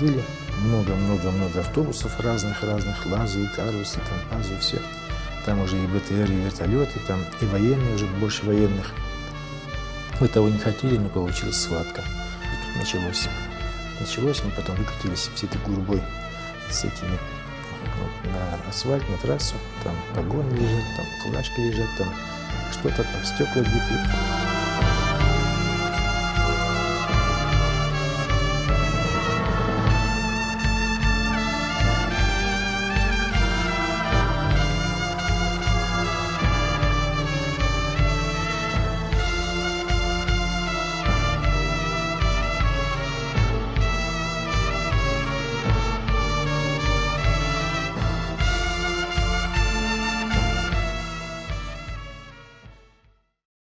были много-много-много автобусов разных, лазы, карусы, там, азы, все. Там уже и БТР, и вертолеты, там и военные, уже больше военных. Мы того не хотели, не получилось схватка. И тут началось, мы потом выкатились всей этой гурбой с этими вот, на асфальт, на трассу. Там погоны лежат, там фуражки лежат, там что-то, там стекла битые.